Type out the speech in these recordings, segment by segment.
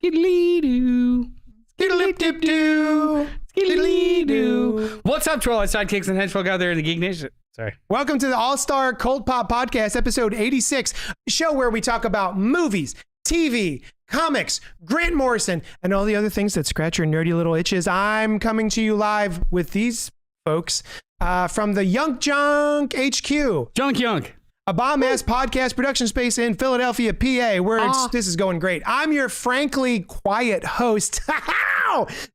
Skiddly-doo. Skiddly-dip-doo. Skiddly-doo. What's up, Troll Sidekicks and henchfolk out there in the Geek Nation? Sorry. Welcome to the All-Star CultPop Podcast, episode 86, a show where we talk about movies, TV, comics, Grant Morrison, and all the other things that scratch your nerdy little itches. I'm coming to you live with these folks from the Yunk Junk HQ. Junk. A bomb-ass podcast production space in Philadelphia, PA, where this is going great. I'm your frankly quiet host,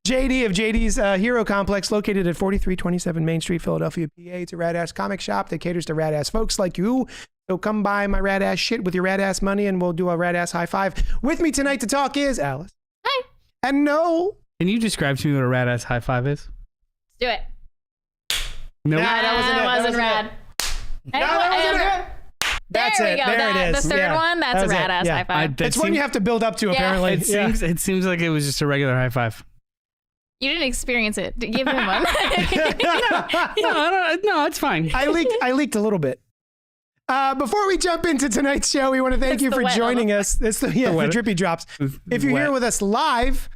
JD of JD's Hero Complex, located at 4327 Main Street, Philadelphia, PA. It's a rad-ass comic shop that caters to rad-ass folks like you. So come buy my rad-ass shit with your rad-ass money, and we'll do a rad-ass high five. With me tonight to talk is Alice. Hi. And Noel. Can you describe to me what a rad-ass high five is? Let's do it. Nope. Nah, that wasn't rad. That's there it. We go. There it is. The third one, that's a rad-ass high five. It's one you have to build up to, apparently. It seems like it was just a regular high five. You didn't experience it. Give him one. No, it's fine. I leaked a little bit. Before we jump into tonight's show, we want to thank you for joining us. It's the drippy drops. If you're here with us live,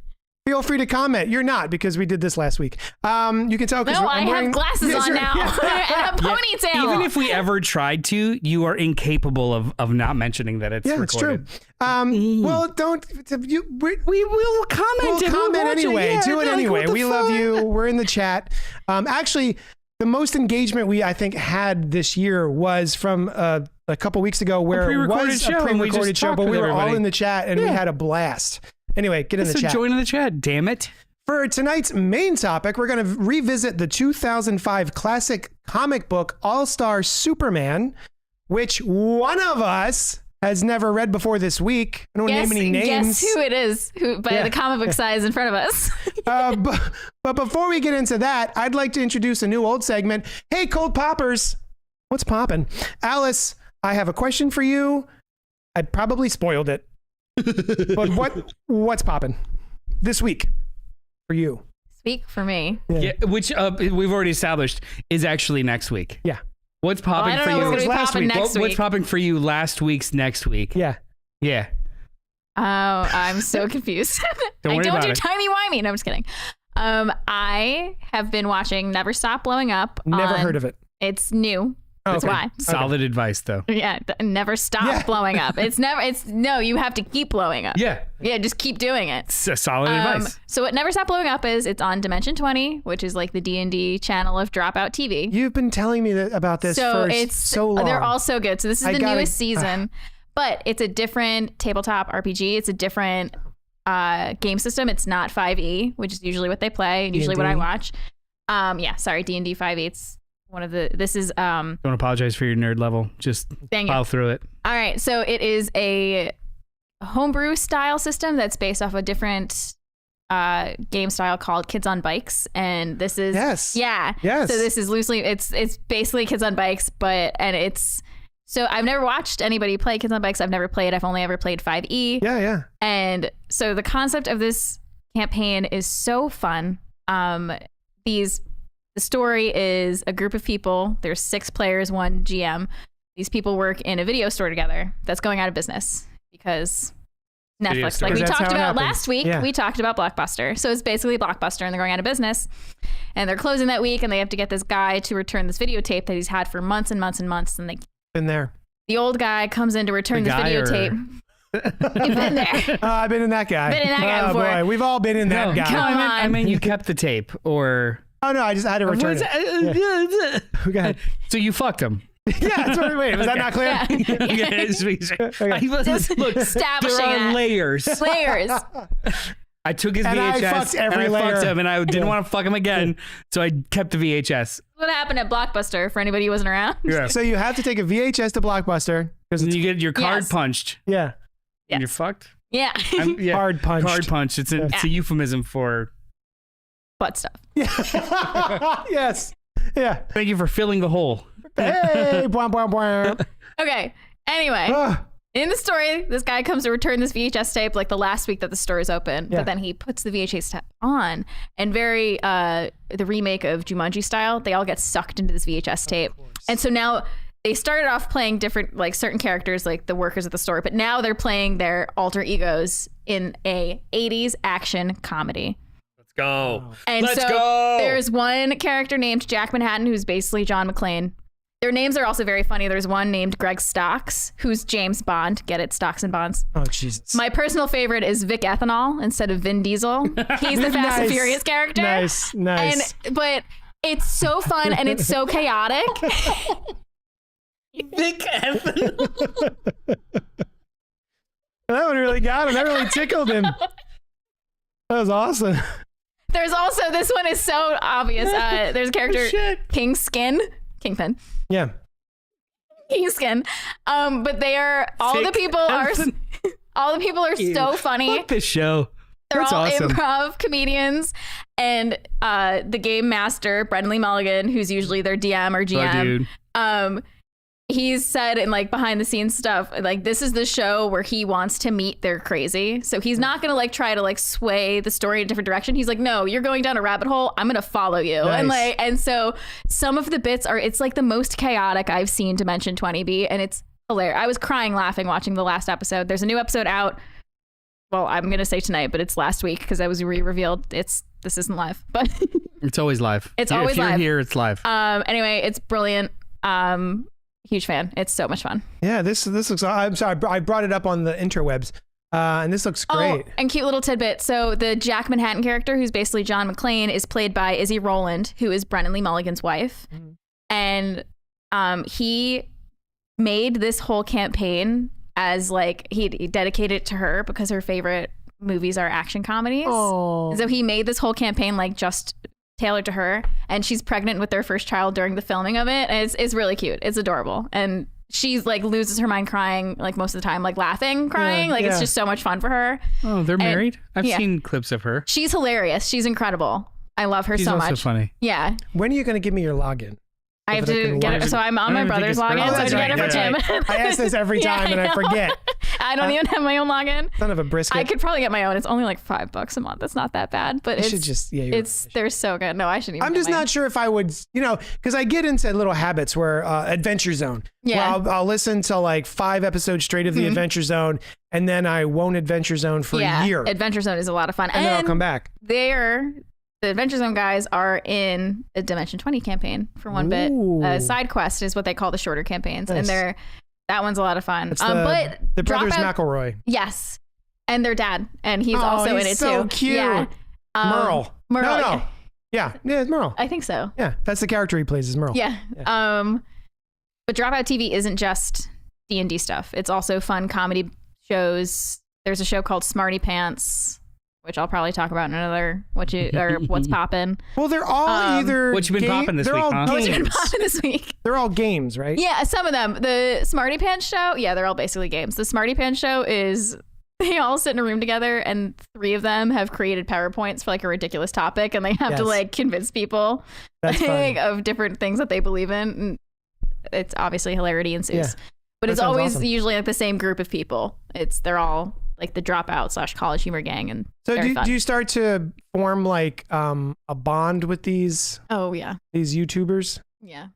feel free to comment. You're not, because we did this last week. You can tell because I have glasses on now and a ponytail. Even if we ever tried to, you are incapable of not mentioning that it's recorded. It's true. Well, don't. We will comment. We'll comment anyway. Yeah, do it anyway. We love you. We're in the chat. Actually, the most engagement I think had this year was from a couple weeks ago, where it was a pre-recorded show, but we were all in the chat and we had a blast. Anyway, get in the chat. Join in the chat, damn it. For tonight's main topic, we're going to revisit the 2005 classic comic book All-Star Superman, which one of us has never read before this week. I don't name any names. Guess who it is by the comic book size in front of us. But before we get into that, I'd like to introduce a new old segment. Hey, Cold Poppers, what's poppin'? Alice, I have a question for you. I probably spoiled it. But what's poppin' this week for you? Speak for me. Yeah, which we've already established is actually next week. Yeah. What's popping for you last week? What's popping for you last week's next week? Yeah. Oh, I'm so confused. Don't worry about it. timey-wimey. No, I'm just kidding. I have been watching Never Stop Blowing Up. Never heard of it. It's new. That's why. Solid advice, though. Yeah, never stop blowing up. No, you have to keep blowing up. Yeah, just keep doing it. It's a solid advice. So what Never Stop Blowing Up is, it's on Dimension 20, which is like the D&D channel of Dropout TV. You've been telling me about this for so long. They're all so good. So this is the newest season, but it's a different tabletop RPG. It's a different game system. It's not 5e, which is usually what they play and usually what I watch. D&D 5e. It's one of the, this is, don't apologize for your nerd level. Just plow through it. All right. So it is a homebrew style system that's based off a different game style called Kids on Bikes. And this is, Yes. So this is loosely, it's basically Kids on Bikes, so I've never watched anybody play Kids on Bikes. I've never played. I've only ever played 5e. Yeah. And so the concept of this campaign is so fun. The story is a group of people. There's 6 players, 1 GM. These people work in a video store together that's going out of business because Netflix, like we talked about last week, we talked about Blockbuster. So it's basically Blockbuster and they're going out of business and they're closing that week and they have to get this guy to return this videotape that he's had for months and months and months. And been there. The old guy comes in to return this videotape. You've been there. I've been in that guy. Before. Boy, we've all been in that guy. Come on. I mean, you kept the tape or... Oh, no, I just had to return it. Okay. So you fucked him. Yeah, that's what, wait, was that not clear? Look, establishing there are layers. I took his VHS I fucked every layer. Fucked him, and I didn't want to fuck him again, so I kept the VHS. What happened at Blockbuster for anybody who wasn't around? Yeah. So you have to take a VHS to Blockbuster. And you get your card punched. Yeah. And you're fucked? Yeah. Hard punched. Card punch. It's a euphemism for... butt stuff. Yeah. Yes. Yeah. Thank you for filling the hole. Hey, bwah, bwah, bwah. Okay. Anyway, in the story, this guy comes to return this VHS tape like the last week that the store is open, but then he puts the VHS tape on and the remake of Jumanji style, they all get sucked into this VHS tape. And so now they started off playing different, like certain characters, like the workers at the store, but now they're playing their alter egos in a 80s action comedy. Let's go. And Let's so go. There's one character named Jack Manhattan who's basically John McClane. Their names are also very funny. There's one named Greg Stocks, who's James Bond. Get it? Stocks and Bonds. Oh, Jesus. My personal favorite is Vic Ethanol instead of Vin Diesel. He's the Fast and Furious character. Nice. But it's so fun and it's so chaotic. Vic Ethanol. That one really got him. That really tickled him. That was awesome. There's also, this one is so obvious. There's a character, Kingpin. Yeah. Kingskin. But they are, all the people are so funny. Fuck this show. They're That's all awesome. improv comedians. And the game master, Brendan Lee Mulligan, who's usually their DM or GM, he's said in like behind the scenes stuff, like this is the show where he wants to meet their crazy. So he's not going to like try to like sway the story in a different direction. He's like, no, you're going down a rabbit hole. I'm going to follow you. Nice. And so some of the bits are, it's like the most chaotic I've seen Dimension 20 and it's hilarious. I was crying laughing watching the last episode. There's a new episode out. Well, I'm going to say tonight, but it's last week because I was revealed. This isn't live, but it's always live. It's always live. If you're here, it's live. Anyway, it's brilliant. Huge fan. It's so much fun. Yeah, this looks. I'm sorry, I brought it up on the interwebs, and this looks great. Oh, and cute little tidbit. So the Jack Manhattan character, who's basically John McClane, is played by Izzy Rowland, who is Brendan Lee Mulligan's wife, and he made this whole campaign as like he dedicated it to her because her favorite movies are action comedies. Oh. So he made this whole campaign like just tailored to her, and she's pregnant with their first child during the filming of it, and it's really cute. It's adorable, and she's like loses her mind crying like most of the time, like laughing, crying. It's just so much fun for her. Oh, they're married? I've seen clips of her. She's hilarious. She's incredible. I love her She's so also much. I Yeah. When are you going to give me your login? I have to get it. So I'm on my brother's login, so I have to get it for Tim. I ask this every time and I forget. I don't even have my own login. Son of a brisket. I could probably get my own. It's only like $5 a month. It's not that bad, but you should just, they're so good. No, I shouldn't even. I'm just not sure if I would, because I get into little habits where Adventure Zone. Yeah. Well, I'll listen to like 5 episodes straight of the Adventure Zone, and then I won't Adventure Zone for a year. Adventure Zone is a lot of fun. And then I'll come back. The Adventure Zone guys are in a Dimension 20 campaign for one bit. Side quest is what they call the shorter campaigns. Nice. And that one's a lot of fun. But the brothers McElroy. Yes. And their dad. And he's also in it so too. Cute. Yeah. Merle. No. Yeah, it's Merle. I think so. Yeah, that's the character he plays is Merle. Yeah. But Dropout TV isn't just D&D stuff. It's also fun comedy shows. There's a show called Smarty Pants, which I'll probably talk about in another What's Poppin'. Well, they're all either what you been popping this week, huh? What's been poppin' this week? They're all games, right? Yeah, some of them. The Smarty Pants show, they're all basically games. The Smarty Pants show is they all sit in a room together, and 3 of them have created PowerPoints for like a ridiculous topic, and they have to like convince people of different things that they believe in. And it's obviously hilarity ensues, but it's always usually like the same group of people. They're all like the dropout / college humor gang. And so do you start to form like a bond with these these YouTubers? Yeah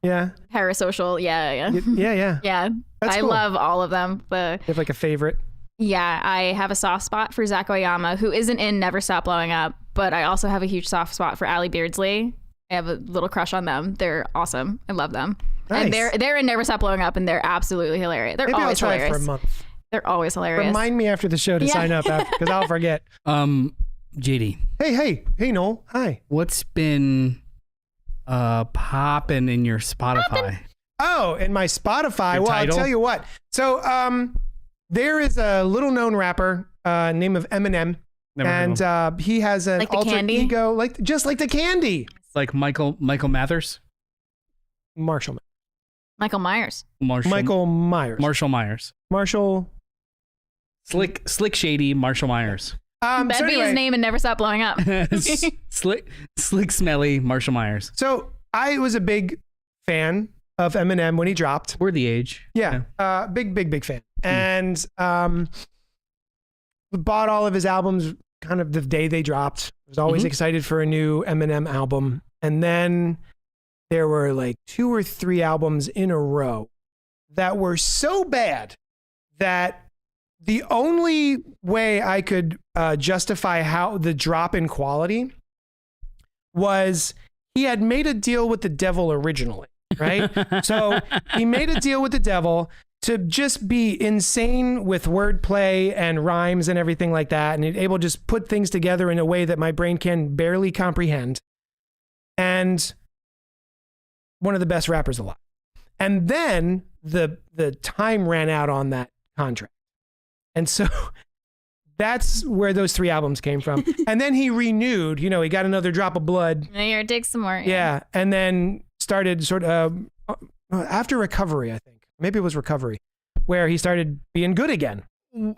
Parasocial. Yeah That's I cool. love all of them. You have like a favorite? I have a soft spot for Zach Oyama, who isn't in Never Stop Blowing Up, but I also have a huge soft spot for Allie Beardsley. I have a little crush on them. They're awesome. I love them. Nice. And they're in Never Stop Blowing Up, and they're absolutely hilarious. They're Maybe always I'll try hilarious. it for a month. They're always hilarious. Remind me after the show to sign up because I'll forget. JD. Hey, Noel. Hi. What's been popping in your Spotify? Oh, in my Spotify. Your title? I'll tell you what. So there is a little known rapper named of Eminem. And he has an like alter ego, just like the candy. Like Michael Mathers? Michael Myers. Michael Myers. Marshall. Slick Shady Marshall Myers. That'd be his name and Never Stop Blowing Up. Slick Smelly Marshall Myers. So I was a big fan of Eminem when he dropped. We're the age. Yeah. Big fan. And bought all of his albums kind of the day they dropped. Was always excited for a new Eminem album. And then there were like 2 or 3 albums in a row that were so bad that the only way I could justify how the drop in quality was he had made a deal with the devil originally, right? So he made a deal with the devil to just be insane with wordplay and rhymes and everything like that, and able to just put things together in a way that my brain can barely comprehend. And one of the best rappers alive. And then the time ran out on that contract. And so that's where those 3 albums came from. And then he renewed, he got another drop of blood. Here, dig some more. Yeah. And then started sort of after Recovery, I think. Maybe it was Recovery, where he started being good again.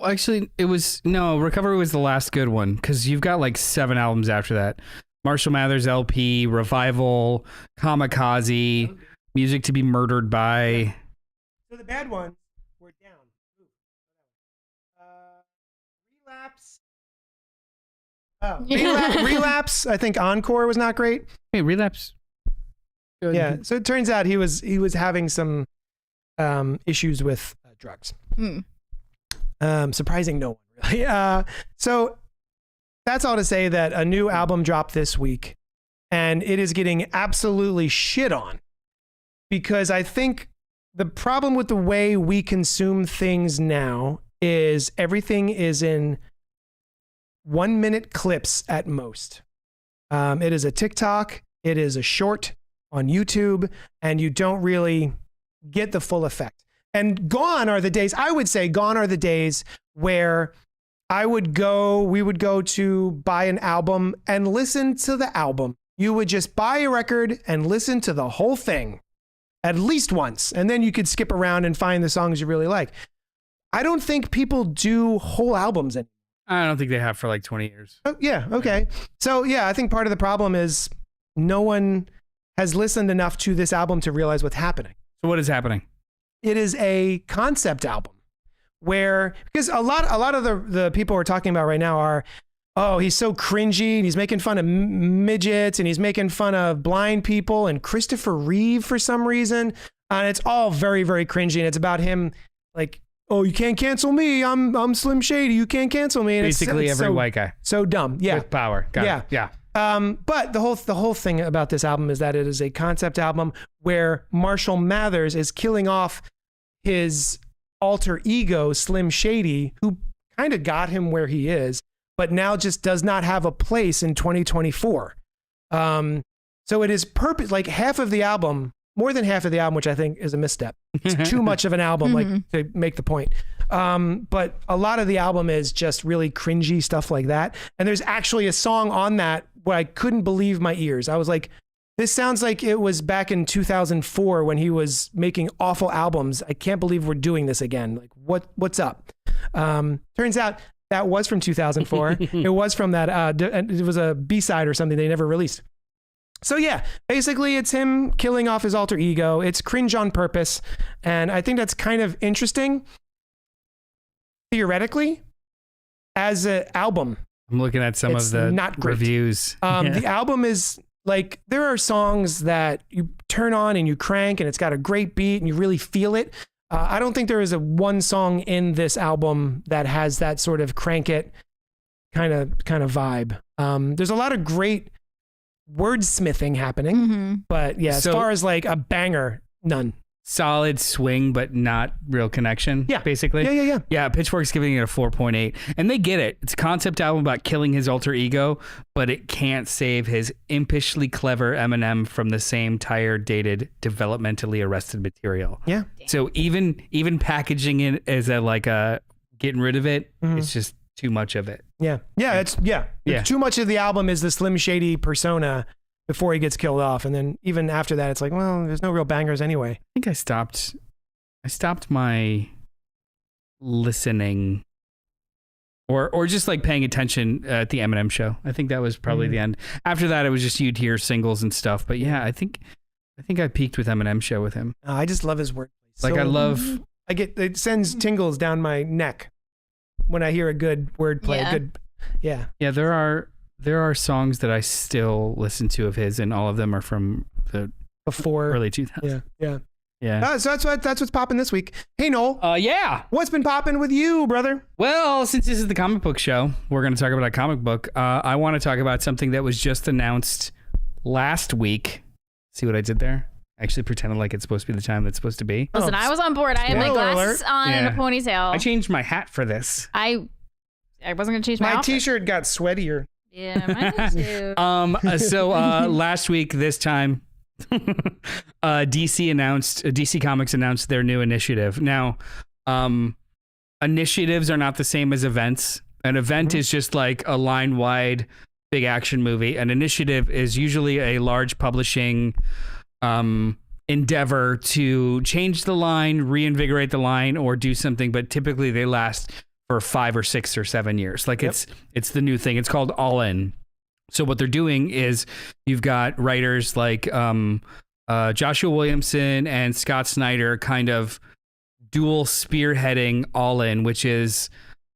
Actually, Recovery was the last good one, because you've got like 7 albums after that. Marshall Mathers LP, Revival, Kamikaze, Music to be Murdered By. So the bad ones were down. Relapse. Relapse. I think Encore was not great. Hey, Relapse. Good. Yeah. So it turns out he was having some issues with drugs. Surprising no one really. So that's all to say that a new album dropped this week, and it is getting absolutely shit on, because I think the problem with the way we consume things now is everything is in 1-minute clips at most. It is a TikTok, it is a short on YouTube, and you don't really get the full effect. And gone are the days where we would go to buy an album and listen to the album. You would just buy a record and listen to the whole thing at least once, and then you could skip around and find the songs you really like. I don't think people do whole albums anymore. I don't think they have for like 20 years. Oh, yeah. Okay. So yeah, I think part of the problem is no one has listened enough to this album to realize what's happening. So what is happening? It is a concept album where, because a lot of the people we're talking about right now are, oh, he's so cringy, and he's making fun of midgets, and he's making fun of blind people and Christopher Reeve for some reason. And it's all very, very cringy. And it's about him like, oh, you can't cancel me. I'm Slim Shady. You can't cancel me. And basically it's every so, white guy. So dumb. Yeah. With power. Got it. Yeah. But the whole thing about this album is that it is a concept album where Marshall Mathers is killing off his alter ego, Slim Shady, who kind of got him where he is, but now just does not have a place in 2024. So it is like half of the album, more than half of the album, which I think is a misstep. It's too much of an album, like to make the point. But a lot of the album is just really cringy stuff like that. And there's actually a song on that where I couldn't believe my ears. I was like, this sounds like it was back in 2004 when he was making awful albums. I can't believe we're doing this again. Like, what's up? Turns out that was from 2004. It was from that, it was a B-side or something they never released. So yeah, basically it's him killing off his alter ego. It's cringe on purpose. And I think that's kind of interesting, theoretically, as an album. I'm looking at some of the not great reviews. The album is like, there are songs that you turn on and you crank and it's got a great beat and you really feel it. I don't think there is one song in this album that has that sort of crank it kind of vibe. There's a lot of great wordsmithing happening, but yeah, as far as like a banger, none. Solid swing, but not real connection. Yeah, basically. Yeah. Pitchfork's giving it a 4.8, and they get it. It's a concept album about killing his alter ego, but it can't save his impishly clever Eminem from the same tired, dated, developmentally arrested material. Yeah. So even packaging it as a getting rid of it, it's just too much of it. Yeah. It's too much of the album is the Slim Shady persona before he gets killed off, and then even after that, it's like, well, there's no real bangers anyway. I think I stopped my listening, or just like paying attention at the Eminem show. I think that was probably the end. After that, it was just you'd hear singles and stuff. But yeah, I think I peaked with Eminem show with him. I just love his wordplay. Like, it sends tingles down my neck when I hear a good wordplay. Yeah. Yeah. There are songs that I still listen to of his, and all of them are from the before early 2000s. Yeah. Yeah. So that's what's popping this week. Hey, Noel. Yeah. What's been popping with you, brother? Well, since this is the comic book show, we're going to talk about a comic book. I want to talk about something that was just announced last week. See what I did there? I actually pretended like it's supposed to be the time that's supposed to be. Listen, I was on board. I had my glasses on and a ponytail. I changed my hat for this. I wasn't going to change my outfit. T-shirt got sweatier. Yeah, mine too. So last week, this time, DC Comics announced their new initiative. Now, initiatives are not the same as events. An event is just like a line-wide big action movie. An initiative is usually a large publishing endeavor to change the line, reinvigorate the line, or do something. But typically, they last for 5 or 6 or 7 years. Like it's the new thing. It's called All In. So what they're doing is you've got writers like Joshua Williamson and Scott Snyder kind of dual spearheading All In, which is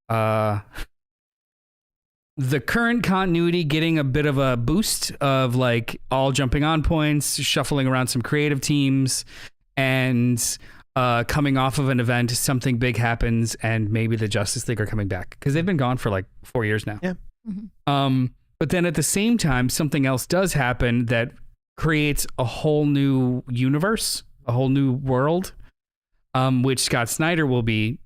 the current continuity getting a bit of a boost of like all jumping on points, shuffling around some creative teams, and coming off of an event, something big happens, and maybe the Justice League are coming back because they've been gone for like 4 years now. Yeah. Mm-hmm. But then at the same time, something else does happen that creates a whole new universe, a whole new world, which Scott Snyder will be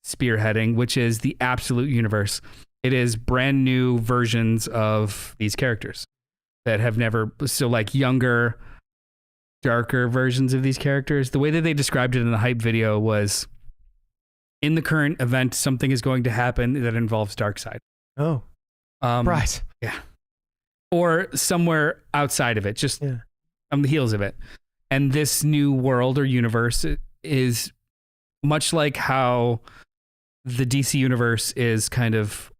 spearheading, which is the Absolute Universe. It is brand new versions of these characters that have never, so like younger, darker versions of these characters. The way that they described it in the hype video was, in the current event, something is going to happen that involves Darkseid. Oh. Right. Yeah. Or somewhere outside of it, just on the heels of it. And this new world or universe is much like how the DC universe is kind of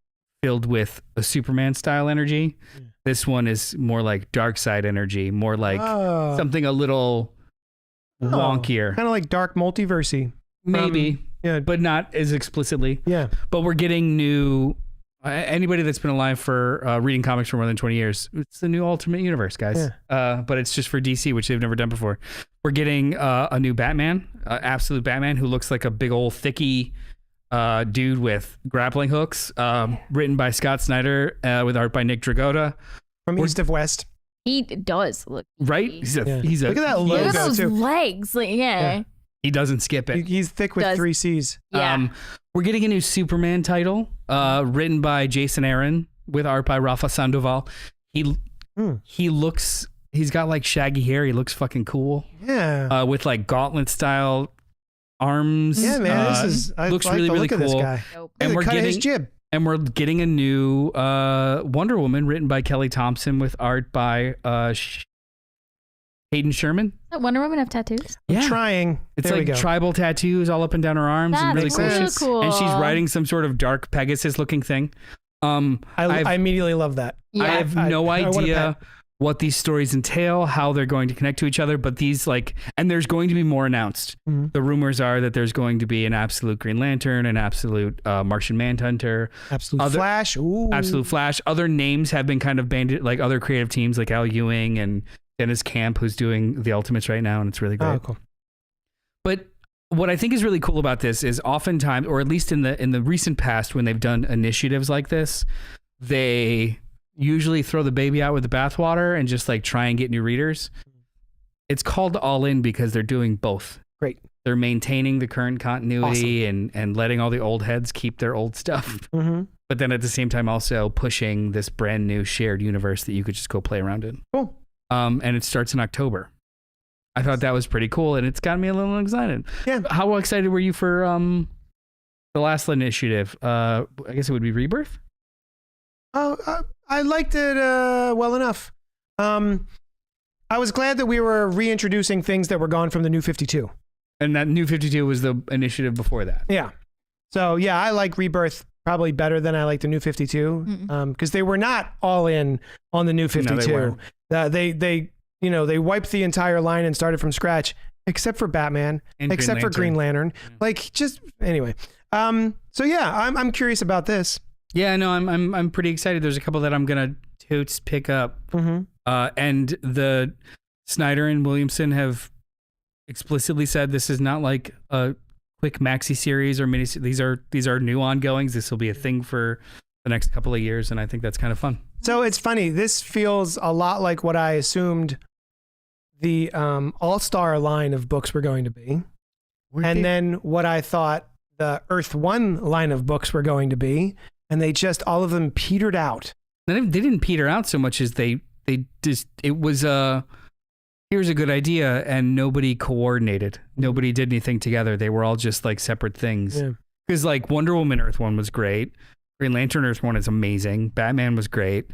filled with a Superman style energy. This one is more like Darkseid energy, more like something a little wonkier. Kind of like Dark Multiversey. Maybe. But not as explicitly. Yeah. But we're getting new... Anybody that's been alive for reading comics for more than 20 years, it's the new Ultimate Universe, guys. Yeah. But it's just for DC, which they've never done before. We're getting a new Batman, Absolute Batman, who looks like a big old thicky dude with grappling hooks, written by Scott Snyder with art by Nick Dragotta. From East of West. He does look right. He's a look at that logo. Look at those too. legs. Like, yeah. He doesn't skip it. He's thick with 3 C's. Yeah. We're getting a new Superman title, written by Jason Aaron with art by Rafa Sandoval. He looks, he's got like shaggy hair. He looks fucking cool. Yeah. With like gauntlet style arms. Yeah, man. Looks really, really cool. This guy. And we're getting his jib. And we're getting a new Wonder Woman written by Kelly Thompson with art by Hayden Sherman. Does Wonder Woman have tattoos? I'm trying. It's there like tribal tattoos all up and down her arms. That's and really cool. And she's riding some sort of dark Pegasus looking thing. I immediately love that. I have no idea what these stories entail, how they're going to connect to each other, but these and there's going to be more announced. Mm-hmm. The rumors are that there's going to be an Absolute Green Lantern, an Absolute Martian Manhunter, Absolute Flash. Ooh. Absolute Flash. Other names have been kind of banded, like other creative teams like Al Ewing and Dennis Camp, who's doing the Ultimates right now, and it's really great. Oh, cool. But what I think is really cool about this is oftentimes, or at least in the recent past, when they've done initiatives like this, they usually throw the baby out with the bathwater and just like try and get new readers. It's called All In because they're doing both. Great. They're maintaining the current continuity and letting all the old heads keep their old stuff. Mm-hmm. But then at the same time also pushing this brand new shared universe that you could just go play around in. Cool. And it starts in October. I thought that was pretty cool, and it's got me a little excited. Yeah. How excited were you for the last initiative? I guess it would be Rebirth? Oh, I liked it well enough. I was glad that we were reintroducing things that were gone from the New 52. And that New 52 was the initiative before that. Yeah. So, yeah, I like Rebirth probably better than I like the New 52 because they were not all in on the New 52. No, they wiped the entire line and started from scratch, except for Batman, and except for Green Lantern. Yeah. Like, just anyway. So yeah, I'm curious about this. Yeah, no, I'm pretty excited. There's a couple that I'm gonna toots pick up. Mm-hmm. And the Snyder and Williamson have explicitly said this is not like a quick maxi series or mini. These are new ongoings. This will be a thing for the next couple of years, and I think that's kind of fun. So it's funny. This feels a lot like what I assumed the All-Star line of books were going to be, and then what I thought the Earth One line of books were going to be, and they just all of them petered out. They didn't peter out so much as they just, it was here's a good idea, and nobody coordinated. Nobody did anything together. They were all just like separate things. Because like Wonder Woman Earth One was great. Green Lantern Earth One is amazing. Batman was great.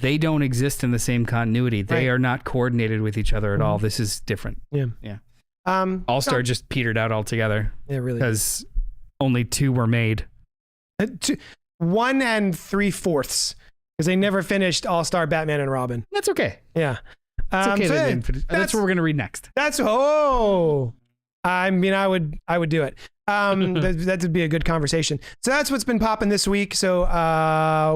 They don't exist in the same continuity. They are not coordinated with each other at all. This is different. Yeah. All-Star just petered out altogether. Yeah, really. Because only 2 were made. 1 3/4, because they never finished All-Star Batman and Robin. That's okay. Yeah. It's okay. That's what we're gonna read next. I mean, I would do it. That would be a good conversation. So that's what's been popping this week. So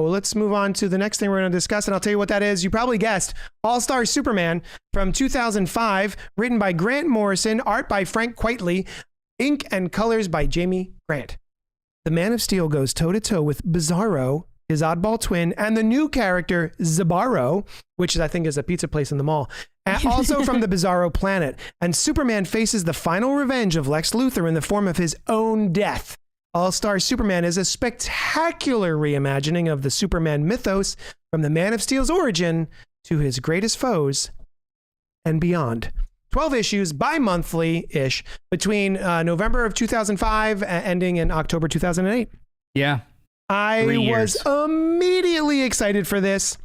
let's move on to the next thing we're going to discuss, and I'll tell you what that is. You probably guessed. All-Star Superman from 2005, written by Grant Morrison, art by Frank Quitely, ink and colors by Jamie Grant. The Man of Steel goes toe-to-toe with Bizarro, his oddball twin, and the new character Zabaro, which I think is a pizza place in the mall, and also from the Bizarro planet. And Superman faces the final revenge of Lex Luthor in the form of his own death. All-Star Superman is a spectacular reimagining of the Superman mythos from the Man of Steel's origin to his greatest foes and beyond. 12 issues, bi-monthly-ish, between November of 2005 ending in October 2008. Yeah. I was immediately excited for this.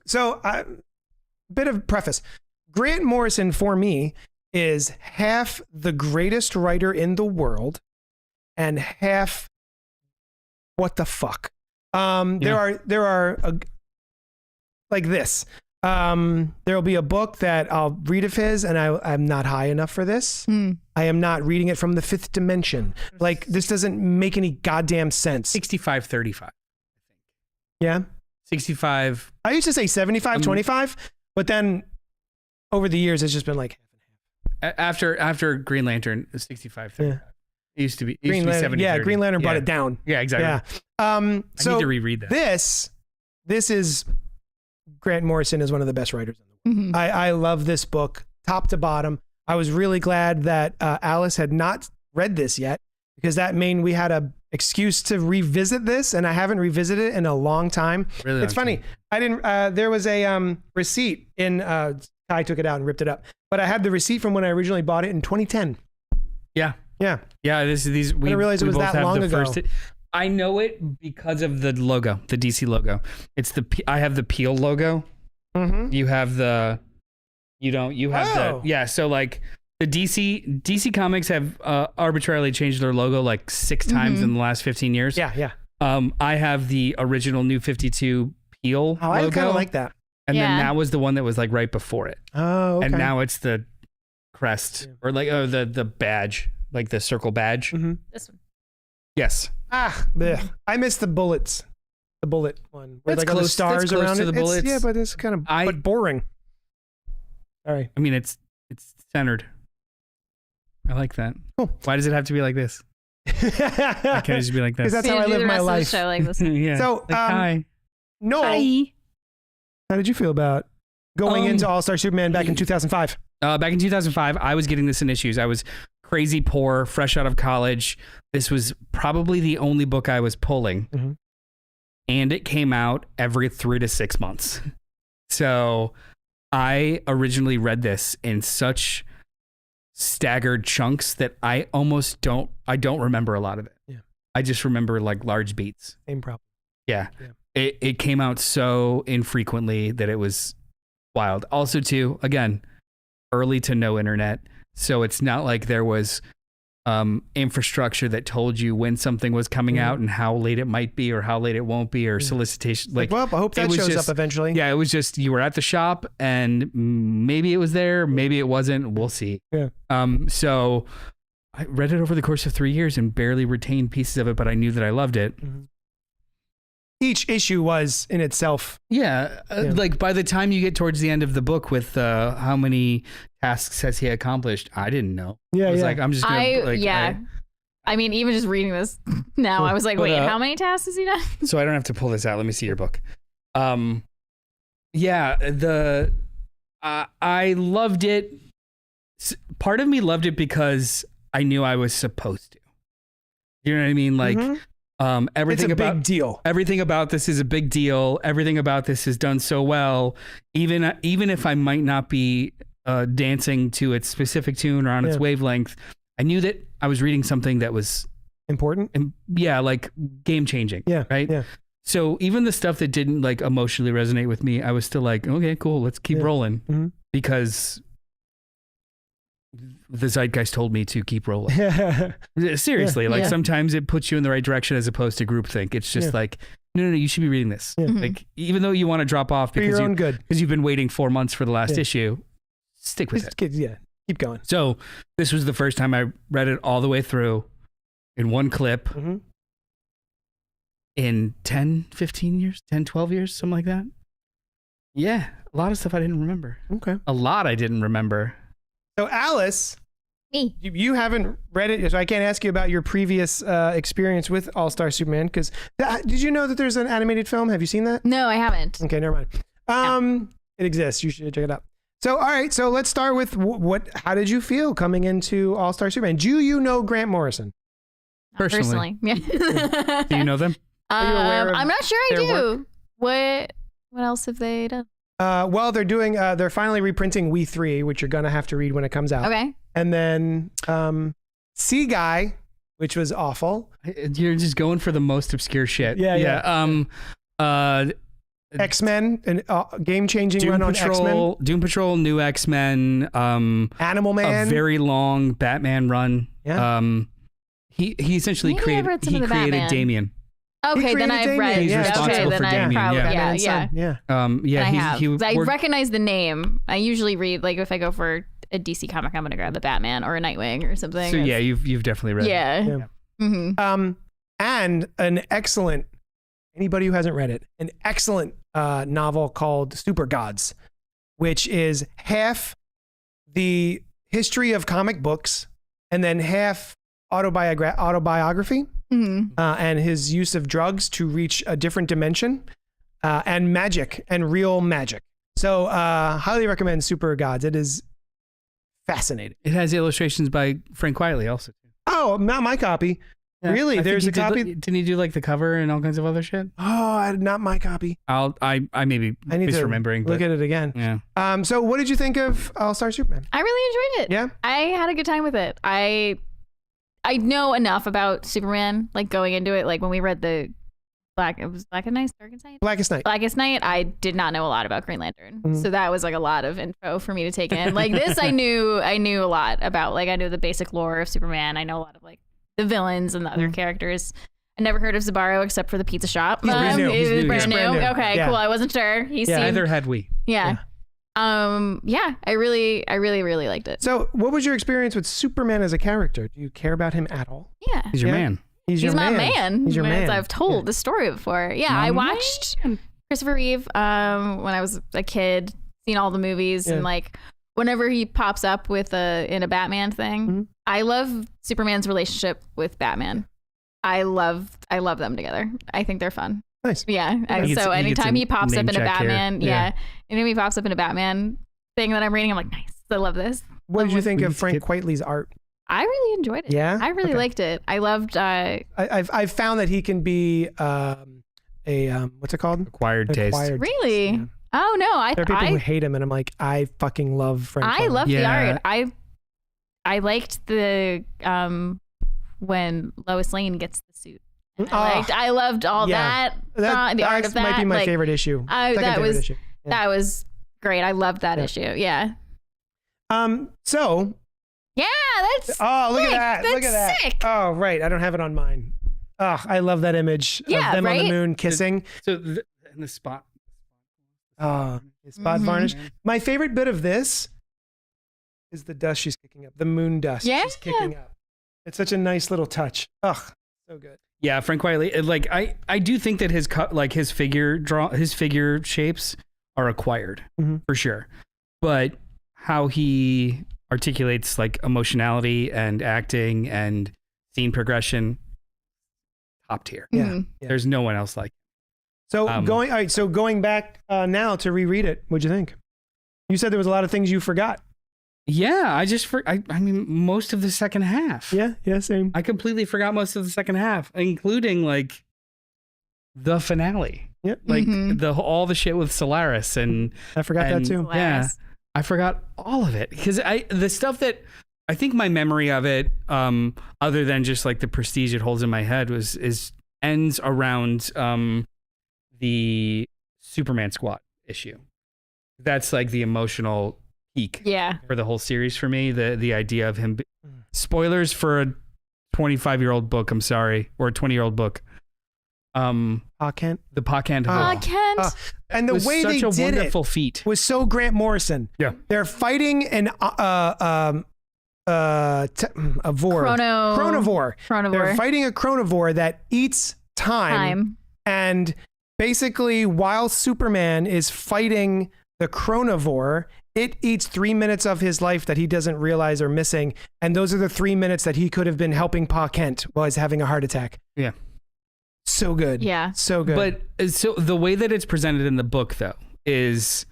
So, bit of preface. Grant Morrison, for me, is half the greatest writer in the world and half what the fuck. There are like this. There'll be a book that I'll read of his, and I'm not high enough for this. I am not reading it from the 5th dimension. Like, this doesn't make any goddamn sense. 65-35. Yeah. 65. I used to say 75-25, but then over the years, it's just been like after Green Lantern, 65-35. Yeah. It used to be 70-30. Yeah, Green Lantern brought it down. Yeah, exactly. Yeah. So I need to reread that. This is Grant Morrison is one of the best writers in the world. I love this book, top to bottom. I was really glad that Alice had not read this yet, because that meant we had a excuse to revisit this, and I haven't revisited it in a long time. Really, it's funny. I didn't. There was a receipt in. I took it out and ripped it up, but I had the receipt from when I originally bought it in 2010. Yeah. Yeah. Yeah. We didn't realize it was that long ago. I know it because of the logo, the DC logo. It's I have the Peel logo. Mm-hmm. You have the. You don't. You have the. Yeah. So like. The DC Comics have arbitrarily changed their logo like 6 times in the last 15 years. Yeah. I have the original New 52 Peel logo. I kind of like that. And then that was the one that was like right before it. Oh, okay. And now it's the crest or like the badge, like the circle badge. Mm-hmm. This one. Yes. I miss the bullets. The bullet one. Where like all the stars around it. The bullets. Yeah, but it's kind of boring. All right. I mean, it's centered. I like that. Cool. Why does it have to be like this? I can't just be like this. Because that's how I live my life. Show like this. Yeah. So, like, hi. Noel, hi. How did you feel about going into All-Star Superman back in 2005? Back in 2005, I was getting this in issues. I was crazy poor, fresh out of college. This was probably the only book I was pulling. Mm-hmm. And it came out every 3 to 6 months. So I originally read this in such staggered chunks that I don't remember a lot of it. Yeah. I just remember like large beats. Same problem. Yeah. It came out so infrequently that it was wild. Also too, again, early to no internet. So it's not like there was infrastructure that told you when something was coming out and how late it might be or how late it won't be or solicitation. Like, well, I hope that shows up eventually. Yeah, it was just you were at the shop and maybe it was there, maybe it wasn't. We'll see. Yeah. So I read it over the course of 3 years and barely retained pieces of it, but I knew that I loved it. Mm-hmm. each issue was in itself. Yeah, like by the time you get towards the end of the book with how many tasks has he accomplished, I didn't know. Yeah, I was like, I'm just gonna, I mean, even just reading this now, I was like, wait, how many tasks has he done? So I don't have to pull this out. Let me see your book. I loved it. Part of me loved it because I knew I was supposed to. You know what I mean? Like, everything it's a about big deal. Everything about this is a big deal. Everything about this is done so well. Even if I might not be dancing to its specific tune or on its wavelength, I knew that I was reading something that was important. Like game changing. Yeah. Right. Yeah. So even the stuff that didn't like emotionally resonate with me, I was still like, okay, cool, let's keep rolling because the zeitgeist told me to keep rolling. Seriously, sometimes it puts you in the right direction as opposed to groupthink. It's just like, no, you should be reading this. Like, even though you want to drop off because you've been waiting 4 months for the last issue, stick with it. Keep going. So this was the first time I read it all the way through in one clip in 10, 15 years, 10, 12 years, something like that. Yeah, a lot of stuff I didn't remember. Okay. A lot I didn't remember. So Alice, me, you haven't read it, so I can't ask you about your previous experience with All-Star Superman, because did you know that there's an animated film? Have you seen that? No, I haven't. Okay, never mind. It exists. You should check it out. So, all right. So let's start with how did you feel coming into All-Star Superman? Do you know Grant Morrison? Personally. Yeah. Do you know them? Are you aware of I'm not sure I do. What else have they done? Well, they're finally reprinting We 3, which you're going to have to read when it comes out. Okay. And then Sea Guy, which was awful. You're just going for the most obscure shit. Yeah. X-Men, a game-changing run on X-Men. Doom Patrol, New X-Men. Animal Man. A very long Batman run. Yeah. He essentially created Damian. Okay, then I've read. He's responsible for Damian. I recognize the name. I usually read, like, if I go for a DC comic, I'm gonna grab the Batman or a Nightwing or something. So you've definitely read. Yeah. Mm-hmm. And an excellent. Anybody who hasn't read it, an excellent novel called Super Gods, which is half the history of comic books and then half autobiography and his use of drugs to reach a different dimension and magic and real magic. So highly recommend Super Gods. It is fascinating. It has illustrations by Frank Quitely also. Oh, not my copy. Yeah, really? There's a copy? Didn't he do like the cover and all kinds of other shit? Oh, not my copy. I may be misremembering. Look at it again. Yeah. So what did you think of All-Star Superman? I really enjoyed it. Yeah? I had a good time with it. I know enough about Superman, like going into it, like when we read the Blackest Night, I did not know a lot about Green Lantern. So that was like a lot of info for me to take in. Like this, I knew a lot about, like I knew the basic lore of Superman. I know a lot of like the villains and the other characters. I never heard of Zabaro except for the pizza shop. He's brand new. He's brand new. Okay, cool. I wasn't sure. Neither had we. Yeah. I really liked it. So what was your experience with Superman as a character? Do you care about him at all? Yeah. He's your man. He's my man. He's your man. I've told the story before. Yeah, I watched Christopher Reeve when I was a kid, seen all the movies, and like whenever he pops up with in a Batman thing, I love Superman's relationship with Batman. I love them together. I think they're fun. Nice. Yeah. So anytime he pops up in a Batman, anytime he pops up in a Batman thing that I'm reading, I'm like, nice. I love this. What did you think of Frank Quitely's art? I really enjoyed it. Yeah? I really liked it. I loved... I've found that he can be what's it called? Acquired taste. Really? Yeah. Oh, no. There are people who hate him, and I'm like, I fucking love Frank Quitely. I love the art. I liked the... when Lois Lane gets the suit. I loved all that. The art of that might be my favorite issue. That was great. I loved that issue. Yeah. So... Yeah, that's look at that. That's look at that. Sick. Oh, right. I don't have it on mine. Oh, I love that image of them on the moon kissing. In the spot. Oh, spot varnish. My favorite bit of this is the dust she's kicking up. The moon dust she's kicking up. It's such a nice little touch. Ugh, So good. Yeah, Frank Wiley. Like I do think that his figure shapes are acquired for sure, but how he articulates like emotionality and acting and scene progression, top tier. Yeah. There's no one else like. So going back now to reread it, what'd you think? You said there was a lot of things you forgot. Yeah, I mean, most of the second half. Yeah, same. I completely forgot most of the second half, including like the finale. Yep. Like all the shit with Solaris and I forgot that too. Solaris. Yeah, I forgot all of it because the stuff that I think my memory of it, other than just like the prestige it holds in my head, ends around the Superman Squad issue. That's like the emotional peak for the whole series for me. The idea of him spoilers for a 25-year-old book, I'm sorry, or a 20-year-old book. Pa Kent. The Pa Kent. Pa Kent. And the way they did it wonderful feat was so Grant Morrison. Yeah. They're fighting a chronivore. They're fighting a chronivore that eats time. And basically while Superman is fighting the chronivore, it eats 3 minutes of his life that he doesn't realize are missing. And those are the 3 minutes that he could have been helping Pa Kent while he's having a heart attack. Yeah. So good. Yeah. So good. But so the way that it's presented in the book, though, is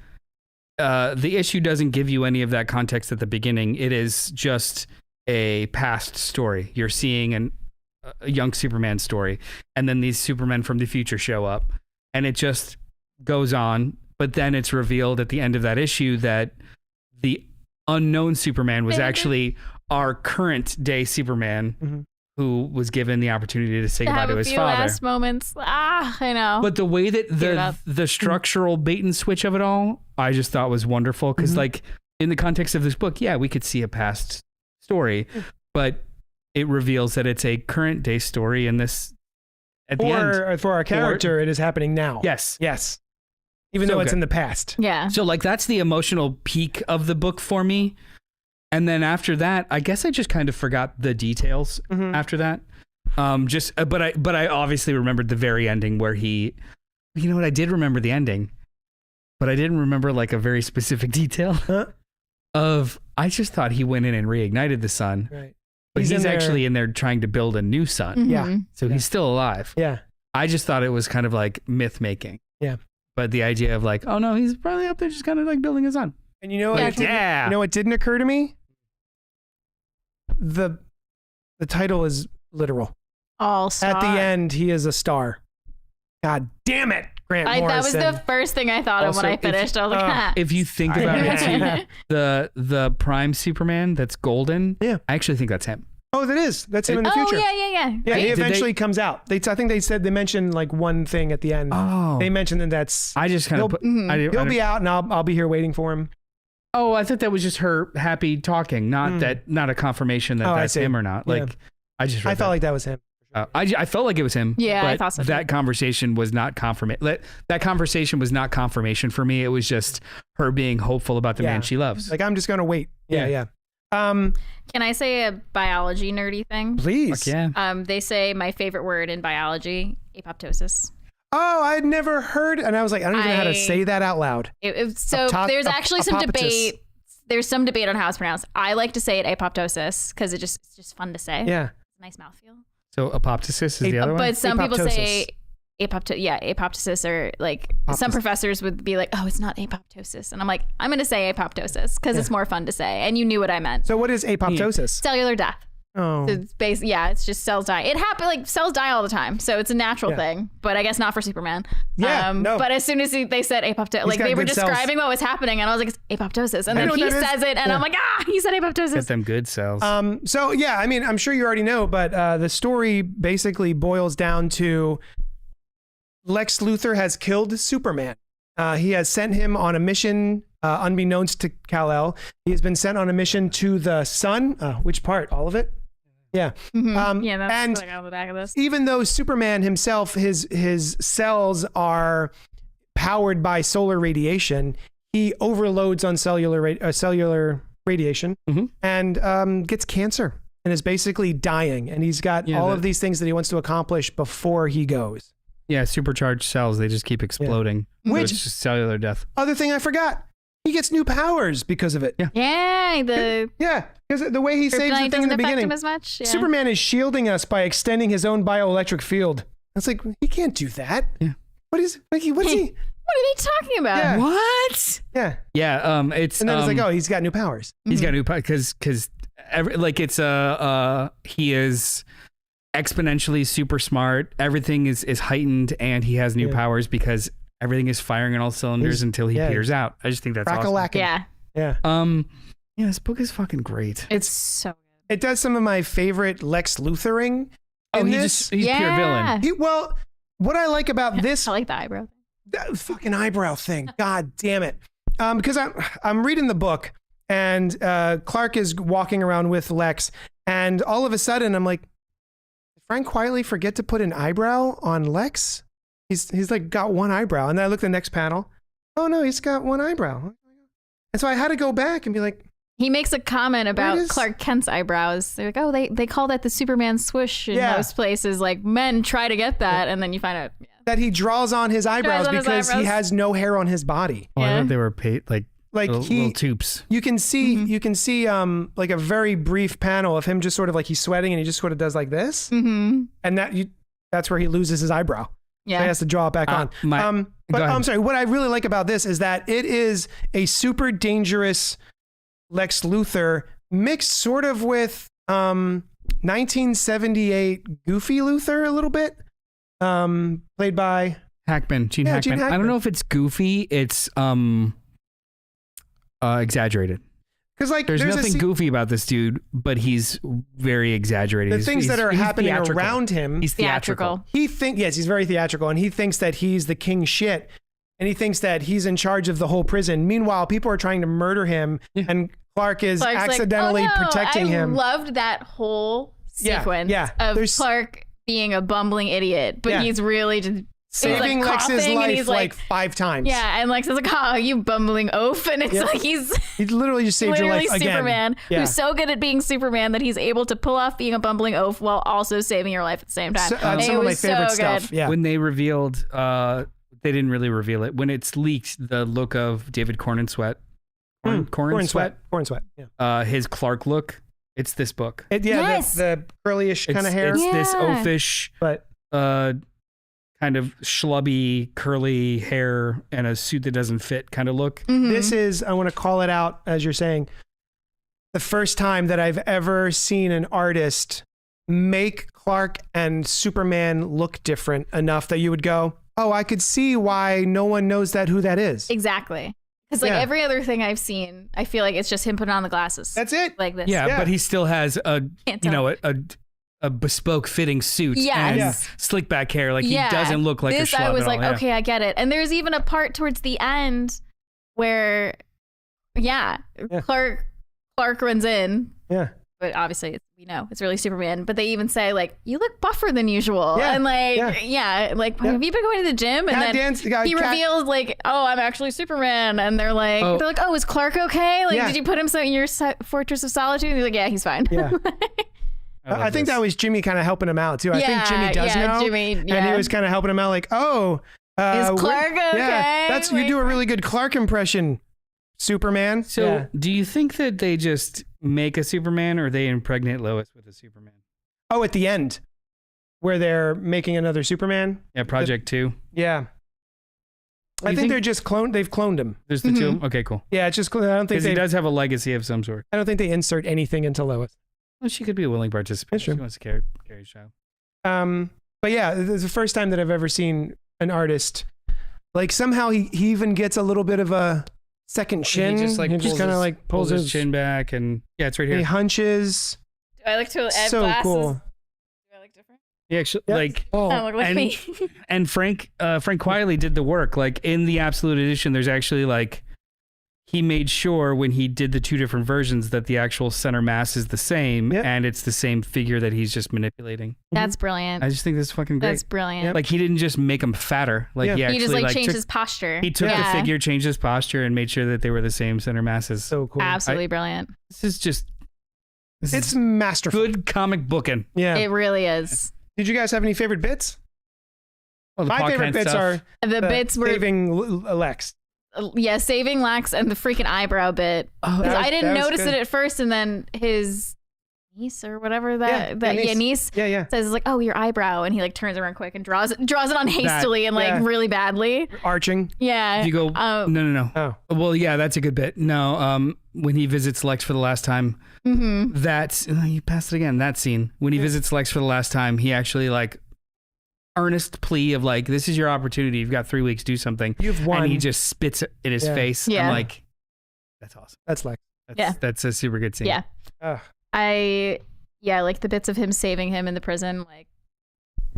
the issue doesn't give you any of that context at the beginning. It is just a past story. You're seeing a young Superman story. And then these Supermen from the future show up. And it just goes on. But then it's revealed at the end of that issue that the unknown Superman was actually our current day Superman who was given the opportunity to say goodbye to his father. Last moments. I know. But the way that the structural bait and switch of it all, I just thought was wonderful. Because like in the context of this book, yeah, we could see a past story, but it reveals that it's a current day story in this at the end. For our character, it is happening now. Yes. Even though it's in the past. Yeah. So like that's the emotional peak of the book for me. And then after that, I guess I just kind of forgot the details after that. But I obviously remembered the very ending where you know what? I did remember the ending, but I didn't remember like a very specific detail I just thought he went in and reignited the sun. Right. But he's actually in there trying to build a new sun. Yeah. So he's still alive. Yeah. I just thought it was kind of like myth making. Yeah. But the idea of like, oh no, he's probably up there just kind of like building a sun. And you know what? You know what didn't occur to me? The title is literal. All star. At the end, he is a star. God damn it, Grant Morrison. That was the first thing I thought of when I finished. I was like, if you think about it, the Prime Superman that's golden, I actually think that's him. Oh, that is. That's him in the future. Yeah. Yeah, he eventually comes out. I think they mentioned like one thing at the end. Oh. They mentioned that that's... I just kind of... He'll be out and I'll be here waiting for him. Oh, I thought that was just her happy talking, not a confirmation that that's him or not. Like, I felt like that was him. I felt like it was him. Yeah, but I thought so. That conversation was not confirmation. That conversation was not confirmation for me. It was just her being hopeful about the man she loves. Like, I'm just going to wait. Yeah. Can I say a biology nerdy thing? Please. Yeah. They say my favorite word in biology, apoptosis. Oh, I'd never heard, and I was like, I don't even know how to say that out loud. There's actually some debate. There's some debate on how it's pronounced. I like to say it apoptosis because it's just fun to say. Yeah. Nice mouthfeel. So apoptosis is the other one? But some people say apoptosis, or like some professors would be like, oh, it's not apoptosis. And I'm like, I'm going to say apoptosis because it's more fun to say. And you knew what I meant. So what is apoptosis? Cellular death. Oh. So it's just cells die. It happens, like cells die all the time. So it's a natural thing, but I guess not for Superman. No. But as soon as they said apoptosis, like they were describing what was happening and I was like, it's apoptosis. And then he says it and I'm like, he said apoptosis. Get them good cells. So yeah, I mean, I'm sure you already know, but the story basically boils down to Lex Luthor has killed Superman. He has sent him on a mission, unbeknownst to Kal-El. He has been sent on a mission to the sun. Which part? All of it? Yeah. That's like on the back of this. Even though Superman himself, his cells are powered by solar radiation, he overloads on cellular radiation and gets cancer. and is basically dying. And he's got all of these things that he wants to accomplish before he goes. Yeah, supercharged cells. They just keep exploding. Yeah. Which is just cellular death. Other thing I forgot. He gets new powers because of it. Yeah. Yeah, because the way he saves the thing in the beginning. As much. Yeah. Superman is shielding us by extending his own bioelectric field. It's like, he can't do that. Yeah. What's he? What are they talking about? Yeah. What? Yeah. Yeah. It's and then it's like, oh, he's got new powers. He's got new powers because it's he is exponentially super smart. Everything is heightened, and he has new powers because everything is firing on all cylinders until he peers out. I just think that's awesome. Yeah. Yeah. Yeah, this book is fucking great. It's so good. It does some of my favorite Lex Luthering. He's pure villain. Well, what I like about this, I like the eyebrow. That fucking eyebrow thing. God damn it. Because I'm reading the book, and Clark is walking around with Lex, and all of a sudden I'm like, did Frank quietly forget to put an eyebrow on Lex? He's like got one eyebrow, and then I look at the next panel. Oh no, he's got one eyebrow. And so I had to go back and be like, he makes a comment about Clark Kent's eyebrows. They're like, oh, they call that the Superman swoosh in most places. Like, men try to get that, and then you find out that he draws on his eyebrows because he has no hair on his body. Oh, I thought they were like little tubes. You can see like a very brief panel of him just sort of like he's sweating and he just sort of does like this, and that's where he loses his eyebrow. Yeah, so he has to draw it back on. But I'm sorry. What I really like about this is that it is a super dangerous Lex Luthor mixed sort of with 1978 Goofy Luthor a little bit, played by Gene Hackman. I don't know if it's goofy. It's exaggerated. Because like there's nothing goofy about this dude, but he's very exaggerated. The things that are happening around him. He's theatrical. He's very theatrical, and he thinks that he's the king shit, and he thinks that he's in charge of the whole prison. Meanwhile, people are trying to murder him, and Clark's accidentally protecting him. I loved that whole sequence of Clark being a bumbling idiot, but he's really just saving Lex's life like 5 times. Yeah, and Lex is like, oh, you bumbling oaf. And it's like he literally just saved your life again. Superman, who's so good at being Superman that he's able to pull off being a bumbling oaf while also saving your life at the same time. That's some of my favorite stuff. Yeah. When they revealed, they didn't really reveal it. When it's leaked, the look of David Corn Sweat. Corn Sweat. Yeah. His Clark look. It's this book. The curly-ish kind of hair. It's this oafish, but kind of schlubby, curly hair and a suit that doesn't fit kind of look. This is, I want to call it out as you're saying, the first time that I've ever seen an artist make Clark and Superman look different enough that you would go, oh, I could see why no one knows who that is. Exactly. Because every other thing I've seen, I feel like it's just him putting on the glasses. That's it. Like this. Yeah, but he still has a bespoke fitting suit and slick back hair. Like he doesn't look like a schlub. I was like, all. okay, I get it. And there's even a part towards the end where, Clark runs in. Yeah. But obviously, we know it's really Superman. But they even say, like, you look buffer than usual. Yeah. And like, have you been going to the gym? And then he reveals, like, oh, I'm actually Superman. And they're like, oh, is Clark okay? Like, did you put him in your Fortress of Solitude? And he's like, yeah, he's fine. Yeah. I think that was Jimmy kind of helping him out too. I think Jimmy does know. And he was kind of helping him out, like, oh, is Clark okay? Yeah, you do a really good Clark impression, Superman. So do you think that they just make a Superman, or they impregnate Lois with a Superman? Oh, at the end, where they're making another Superman? Yeah, Project 2. Yeah. I think they're just they've cloned him. There's the 2? Okay, cool. Yeah, it's just, I don't think he does have a legacy of some sort. I don't think they insert anything into Lois. Well, she could be a willing participant. She wants to carry a show. But yeah, it's the first time that I've ever seen an artist, like somehow he even gets a little bit of a second chin. He just kind of like pulls his chin back, and it's right here. He hunches. Do I look to add so glasses? Cool. Do I look different? Yeah, actually, like look like me. And Frank quietly did the work. Like in the Absolute Edition, there's actually like, he made sure when he did the 2 different versions that the actual center mass is the same, and it's the same figure that he's just manipulating. That's brilliant. I just think this is fucking great. That's brilliant. Like he didn't just make him fatter. Like he actually just like changed his posture. He took the figure, changed his posture, and made sure that they were the same center masses. So cool. Absolutely brilliant. This is It's masterful. Good comic booking. Yeah. It really is. Did you guys have any favorite bits? Oh, My favorite bits are the bits were saving Lex. Yeah, saving Lex and the freaking eyebrow bit. I didn't notice it at first, and then his niece or whatever niece says like, "Oh, your eyebrow," and he like turns around quick and draws it on hastily and like really badly. Arching. Yeah. You go. No. Oh. Well, yeah, that's a good bit. No. When he visits Lex for the last time, that's you passed it again. That scene when he visits Lex for the last time, he actually like earnest plea of like, this is your opportunity. You've got 3 weeks, do something. You've won. And he just spits it in his face. Yeah. I'm like, that's awesome. That's Lex. That's a super good scene. Yeah. I like the bits of him saving him in the prison. Like,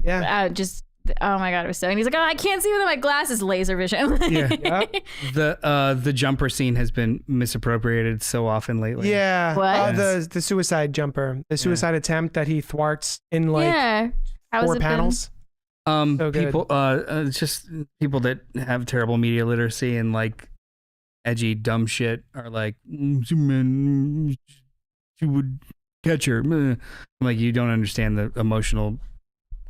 oh my God, it was so. And he's like, oh, I can't see with my glasses. Laser vision. Yeah. The jumper scene has been misappropriated so often lately. Yeah. What? The suicide jumper, the suicide attempt that he thwarts in like 4 panels. So people, just people that have terrible media literacy and like edgy dumb shit are like, Superman, she would catch her. I'm like, you don't understand the emotional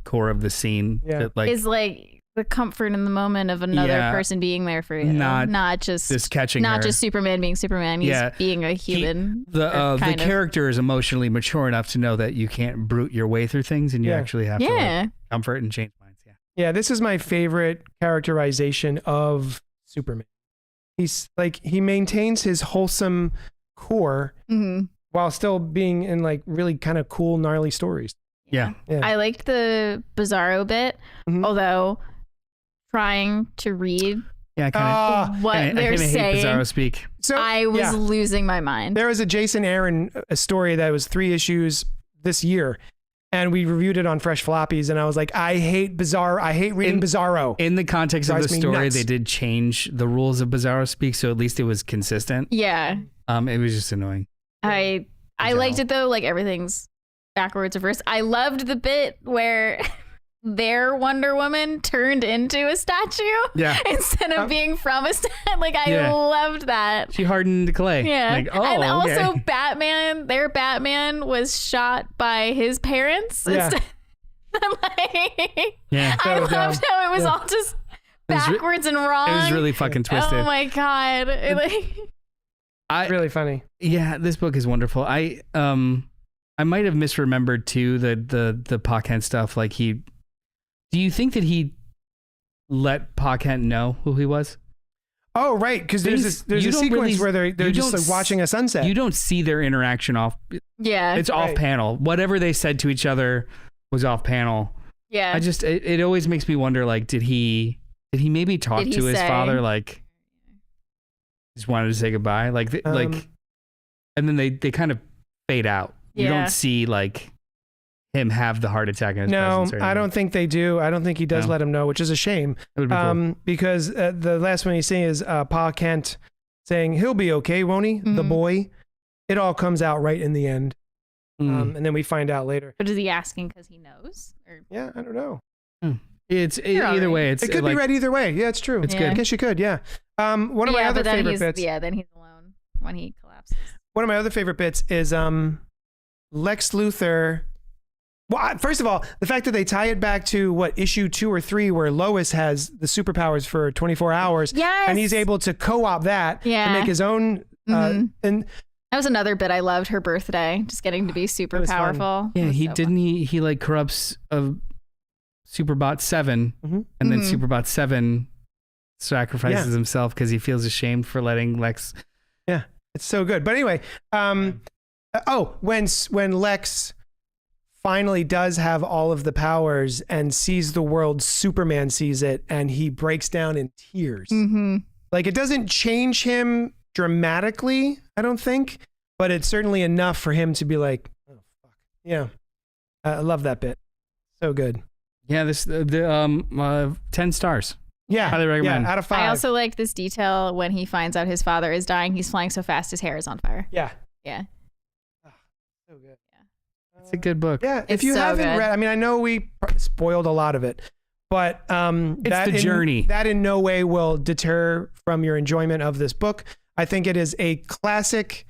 core of the scene. Yeah. That, like, is like the comfort in the moment of another person being there for you, not just catching, not her. Just Superman being Superman. He's being a human. The character is emotionally mature enough to know that you can't brute your way through things, and you actually have to like, comfort and change minds. Yeah, this is my favorite characterization of Superman. He's like, he maintains his wholesome core while still being in like really kind of cool, gnarly stories. Yeah. I liked the Bizarro bit, although trying to read what they're saying. Bizarro speak. So I was losing my mind. There was a Jason Aaron story that was 3 issues this year. And we reviewed it on Fresh Floppies, and I was like, I hate Bizarro. I hate reading Bizarro. In the context of the story, they did change the rules of Bizarro speak, so at least it was consistent. Yeah. It was just annoying. I liked it though. Like everything's backwards, reverse. I loved the bit where their Wonder Woman turned into a statue. Yeah. Instead of being from a statue. Like I loved that. She hardened clay. Yeah. Like, and also Batman, their Batman was shot by his parents. Yeah. I loved how it was all just backwards and wrong. It was really fucking twisted. Oh my God. Really funny. Yeah, this book is wonderful. I might have misremembered too the Pa Kent stuff. Like do you think that he let Pa Kent know who he was? Oh, right. Because there's a sequence where they're just like watching a sunset. You don't see their interaction off. Yeah. It's off panel. Whatever they said to each other was off panel. Yeah. It always makes me wonder, like, did he maybe talk to his father, like, just wanted to say goodbye? Like, and then they kind of fade out. You don't see, like, him have the heart attack in his presence. No, I don't think they do. I don't think he does let him know, which is a shame. It would be cool. Because the last one he's saying is Pa Kent saying, he'll be okay, won't he? The boy. It all comes out right in the end. And then we find out later. But is he asking because he knows? Or? Yeah, I don't know. Either way. It could be read either way. Yeah, it's true. It's good. I guess you could, yeah. One of my other favorite bits. Yeah, then he's alone when he collapses. One of my other favorite bits is Lex Luthor. Well, first of all, the fact that they tie it back to issue 2 or 3, where Lois has the superpowers for 24 hours, and he's able to co-opt that and make his own. And that was another bit I loved. Her birthday, just getting to be super powerful. Yeah, he like corrupts Superbot 7, and then Superbot 7 sacrifices himself because he feels ashamed for letting Lex. Yeah, it's so good. But anyway, when Lex finally does have all of the powers and sees the world Superman sees it, and he breaks down in tears. Like, it doesn't change him dramatically, I don't think, but it's certainly enough for him to be like, oh fuck. Yeah. I love that bit. So good. Yeah, this 10 stars. Yeah. Highly recommend. Yeah, out of 5. I also like this detail when he finds out his father is dying. He's flying so fast his hair is on fire. Yeah. Yeah. So good. It's a good book. Yeah, if you haven't read, I mean, I know we spoiled a lot of it, but it's the journey. That in no way will deter from your enjoyment of this book. I think it is a classic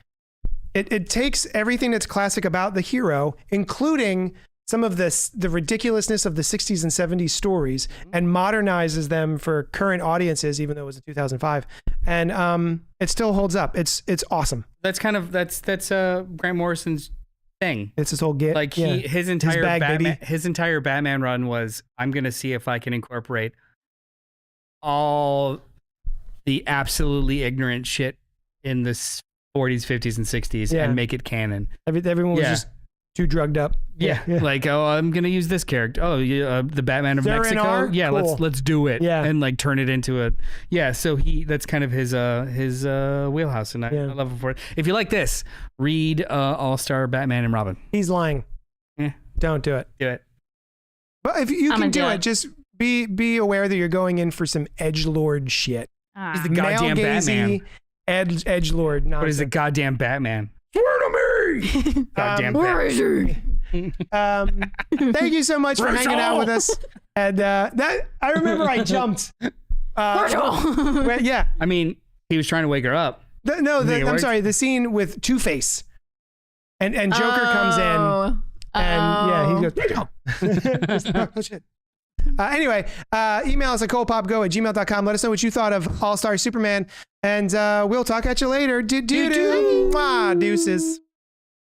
It takes everything that's classic about the hero, including some of the ridiculousness of the 60s and 70s stories, and modernizes them for current audiences, even though it was in 2005. And it still holds up. It's awesome. That's Grant Morrison's thing. It's his whole get. Like his entire Batman run was, I'm gonna see if I can incorporate all the absolutely ignorant shit in the 40s, 50s, and 60s and make it canon. Everyone was just too drugged up. Yeah. Like, I'm gonna use this character. Oh, the Batman of Mexico. Yeah, cool. let's do it. Yeah, and like turn it into a. Yeah, so that's kind of his wheelhouse, and I love him for it. If you like this, read All-Star Batman and Robin. He's lying. Yeah. Don't do it. Do it. But if you can do it, just be aware that you're going in for some edgelord shit. He's the goddamn Batman. Edgelord nonsense. What is the goddamn Batman? Swear to me! Goddamn Batman. Thank you so much for hanging out with us. And that I remember I jumped. Yeah. I mean, he was trying to wake her up. I'm sorry. The scene with Two-Face and Joker comes in. And he goes, oh, shit. Anyway, email us at cultpopgo@gmail.com. Let us know what you thought of All-Star Superman. And we'll talk at you later. Deuces.